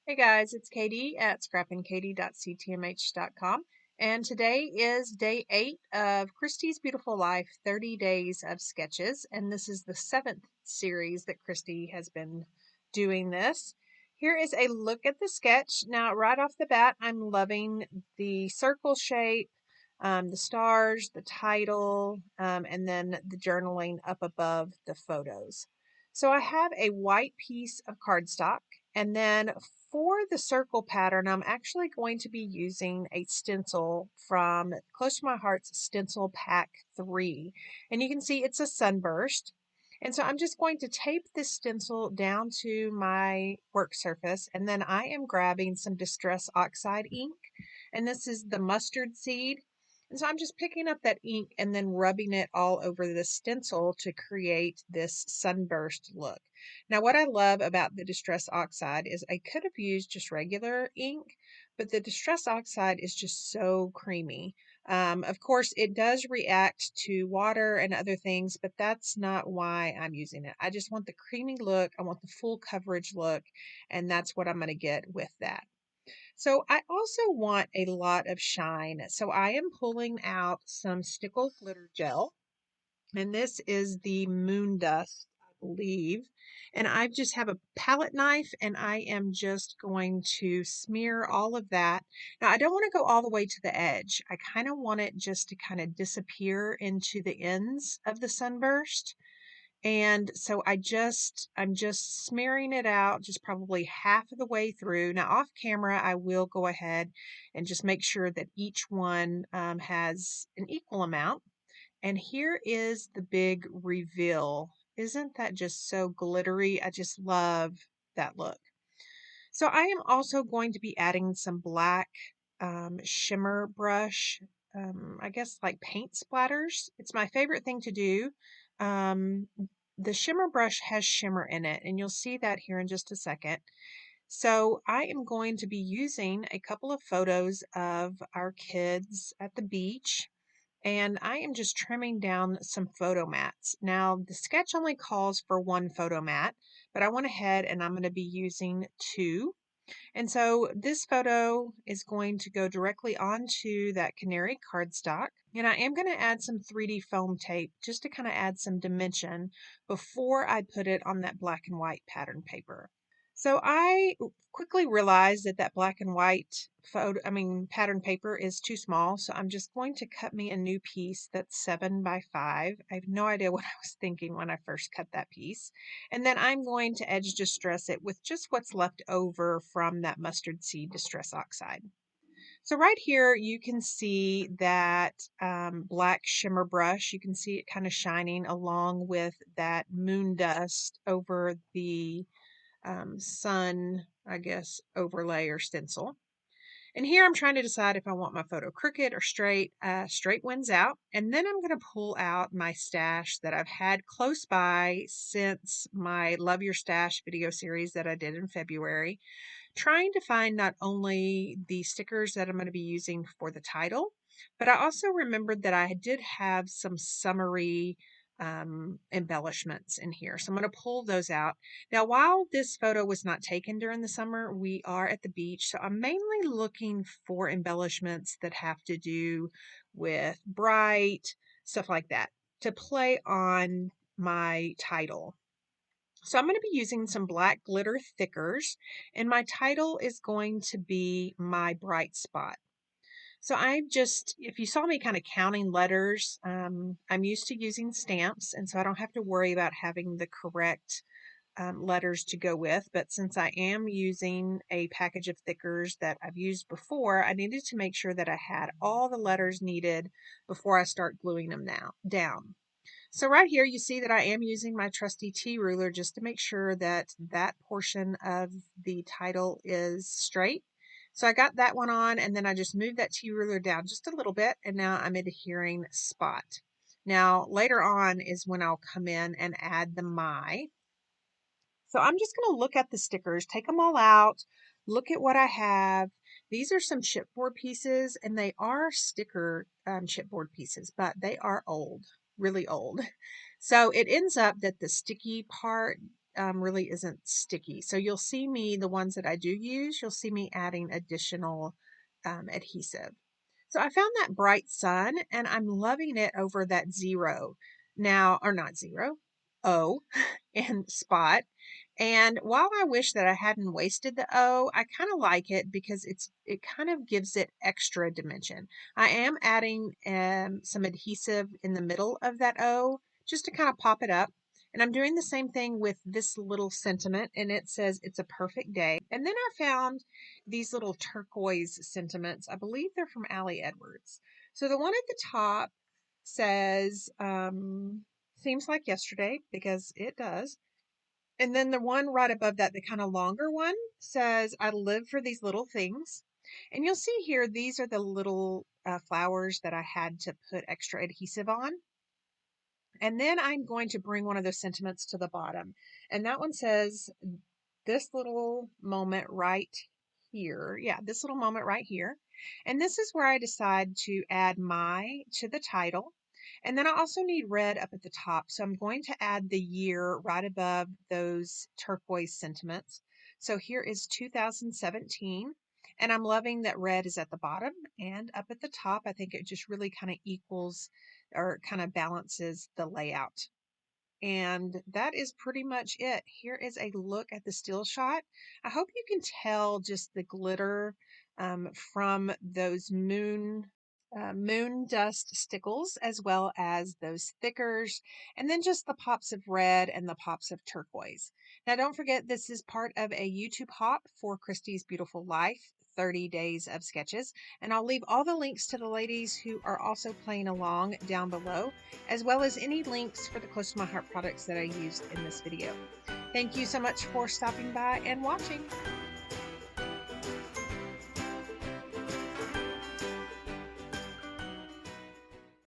Hey guys, it's Katie at scrappinkaty.ctmh.com, and today is day 8 of Christy's Beautiful Life 30 Days of Sketches, and this is the 7th series that Christy has been doing this. Here is a look at the sketch. Now, right off the bat, I'm loving the circle shape, the stars, the title, and then the journaling up above the photos. So I have a white piece of cardstock, and then for the circle pattern, I'm actually going to be using a stencil from Close to My Heart's Stencil Pack 3. And you can see it's a sunburst. And so I'm just going to tape this stencil down to my work surface, and then I am grabbing some Distress Oxide ink, and this is the mustard seed. And so I'm just picking up that ink and then rubbing it all over the stencil to create this sunburst look. Now, what I love about the Distress Oxide is I could have used just regular ink, but the Distress Oxide is just so creamy. Of course, it does react to water and other things, but that's not why I'm using it. I just want the creamy look. I want the full coverage look, and that's what I'm going to get with that. So I also want a lot of shine. So I am pulling out some stickle glitter gel, and this is the moon dust, I believe. And I just have a palette knife, and I am just going to smear all of that. Now, I don't want to go all the way to the edge. I kind of want it just to kind of disappear into the ends of the sunburst. And so I'm just smearing it out, just probably half of the way through. Now, off camera, I will go ahead and just make sure that each one has an equal amount. And here is the big reveal. Isn't that just so glittery? I just love that look. So I am also going to be adding some black shimmer brush, I guess like paint splatters. It's my favorite thing to do. Um, the shimmer brush has shimmer in it, and you'll see that here in just a second. So I am going to be using a couple of photos of our kids at the beach, and I am just trimming down some photo mats. Now, the sketch only calls for one photo mat, but I went ahead and I'm going to be using two. And so this photo is going to go directly onto that canary cardstock. And I am going to add some 3D foam tape just to kind of add some dimension before I put it on that black and white pattern paper. So I quickly realized that that black and white pattern paper is too small. So I'm just going to cut me a new piece that's 7 by 5. I have no idea what I was thinking when I first cut that piece. And then I'm going to edge distress it with just what's left over from that mustard seed Distress Oxide. So right here, you can see that black shimmer brush. You can see it kind of shining along with that moon dust over the sun, I guess, overlay or stencil. And here I'm trying to decide if I want my photo crooked or straight. Straight wins out. And then I'm going to pull out my stash that I've had close by since my Love Your Stash video series that I did in February, trying to find not only the stickers that I'm going to be using for the title, but I also remembered that I did have some summery embellishments in here. So I'm going to pull those out. Now, while this photo was not taken during the summer, we are at the beach. So I'm mainly looking for embellishments that have to do with bright, stuff like that, to play on my title. So I'm going to be using some black glitter thickers, and my title is going to be My Bright Spot. So if you saw me kind of counting letters, I'm used to using stamps, and so I don't have to worry about having the correct letters to go with. But since I am using a package of thickers that I've used before, I needed to make sure that I had all the letters needed before I start gluing them down. So right here, you see that I am using my trusty T ruler just to make sure that that portion of the title is straight. So I got that one on, and then I just moved that T ruler down just a little bit, and now I'm adhering spot. Now, later on is when I'll come in and add the my. So I'm just going to look at the stickers, take them all out, look at what I have. These are some chipboard pieces, and they are sticker chipboard pieces, but they are old, really old. So it ends up that the sticky part really isn't sticky. So you'll see me, the ones that I do use, you'll see me adding additional adhesive. So I found that bright sun and I'm loving it over that zero now, or not zero, O in spot. And while I wish that I hadn't wasted the O, I kind of like it because it kind of gives it extra dimension. I am adding some adhesive in the middle of that O just to kind of pop it up. And I'm doing the same thing with this little sentiment, and it says it's a perfect day. And then I found these little turquoise sentiments. I believe they're from Allie Edwards. So the one at the top says, seems like yesterday, because it does. And then the one right above that, the kind of longer one, says, I live for these little things. And you'll see here, these are the little flowers that I had to put extra adhesive on. And then I'm going to bring one of those sentiments to the bottom. And that one says, this little moment right here. Yeah, this little moment right here. And this is where I decide to add my to the title. And then I also need red up at the top. So I'm going to add the year right above those turquoise sentiments. So here is 2017. And I'm loving that red is at the bottom and up at the top. I think it just really kind of equals or kind of balances the layout. And that is pretty much it. Here is a look at the still shot. I hope you can tell just the glitter from those moon dust stickles, as well as those thickers, and then just the pops of red and the pops of turquoise. Now, don't forget, this is part of a YouTube hop for Christy's Beautiful Life, 30 days of sketches. And I'll leave all the links to the ladies who are also playing along down below, as well as any links for the Close to My Heart products that I used in this video. Thank you so much for stopping by and watching.